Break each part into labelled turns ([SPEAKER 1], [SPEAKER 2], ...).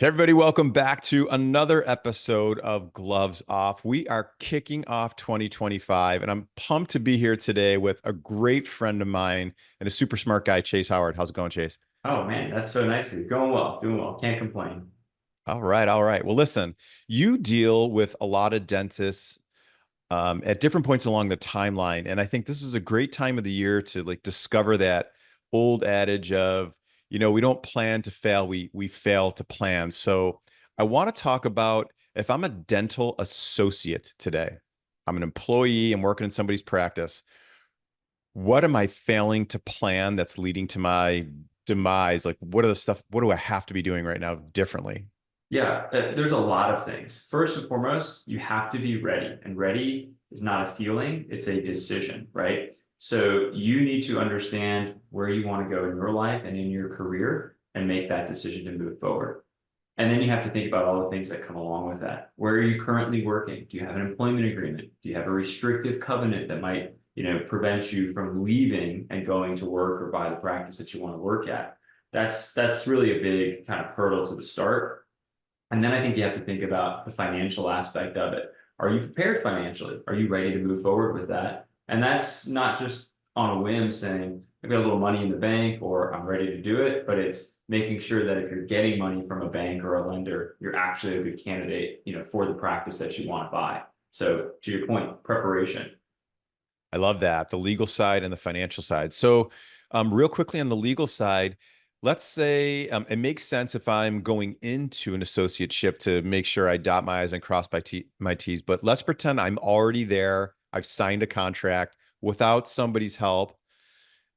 [SPEAKER 1] Hey everybody, welcome back to another episode of Gloves Off. We are kicking off 2025, and I'm pumped to be here today with a great friend of mine and a super smart guy, Chase Howard. How's it going, Chase?
[SPEAKER 2] Oh man, that's so nice of you. Going well, doing well. Can't complain.
[SPEAKER 1] All right, all right. Well, listen, you deal with a lot of dentists at different points along the timeline, and I think this is a great time of the year to like discover that old adage of, we don't plan to fail, we fail to plan. So I want to talk about if I'm a dental associate today, I'm an employee, I'm working in somebody's practice. What am I failing to plan that's leading to my demise? Like, what do I have to be doing right now differently?
[SPEAKER 2] Yeah, there's a lot of things. First and foremost, you have to be ready, and ready is not a feeling, it's a decision, right? So you need to understand where you want to go in your life and in your career and make that decision to move forward. And then you have to think about all the things that come along with that. Where are you currently working? Do you have an employment agreement? Do you have a restrictive covenant that might, prevent you from leaving and going to work or by the practice that you want to work at? That's really a big kind of hurdle to the start. And then I think you have to think about the financial aspect of it. Are you prepared financially? Are you ready to move forward with that? And that's not just on a whim saying, I've got a little money in the bank or I'm ready to do it, but it's making sure that if you're getting money from a bank or a lender, you're actually a good candidate, for the practice that you want to buy. So to your point, preparation.
[SPEAKER 1] I love that, the legal side and the financial side. So, real quickly on the legal side, let's say it makes sense if I'm going into an associateship to make sure I dot my I's and cross my T's. But let's pretend I'm already there. I've signed a contract without somebody's help,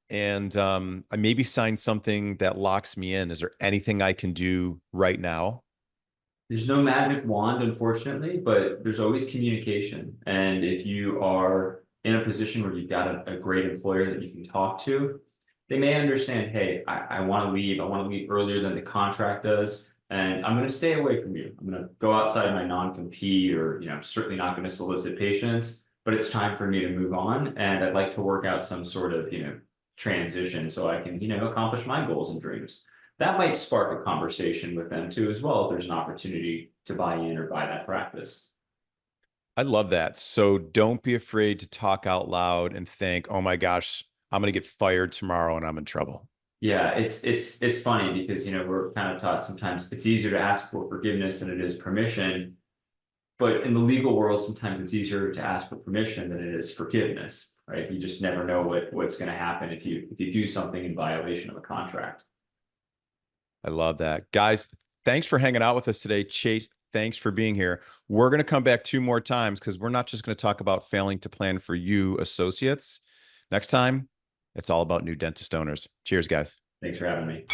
[SPEAKER 1] and I maybe signed something that locks me in. Is there anything I can do right now?
[SPEAKER 2] There's no magic wand, unfortunately, but there's always communication. And if you are in a position where you've got a great employer that you can talk to, they may understand, hey, I want to leave. I want to leave earlier than the contract does. And I'm going to stay away from you. I'm going to go outside my non-compete or, I'm certainly not going to solicit patients, but it's time for me to move on. And I'd like to work out some sort of, transition so I can, accomplish my goals and dreams. That might spark a conversation with them too, as well, if there's an opportunity to buy in or buy that practice.
[SPEAKER 1] I love that. So don't be afraid to talk out loud and think, oh my gosh, I'm going to get fired tomorrow and I'm in trouble.
[SPEAKER 2] Yeah, it's funny because we're kind of taught sometimes it's easier to ask for forgiveness than it is permission. But in the legal world, sometimes it's easier to ask for permission than it is forgiveness, right? You just never know what's going to happen if you do something in violation of a contract.
[SPEAKER 1] I love that. Guys, thanks for hanging out with us today. Chase, thanks for being here. We're going to come back two more times because we're not just going to talk about failing to plan for you associates. Next time, it's all about new dentist owners. Cheers, guys.
[SPEAKER 2] Thanks for having me.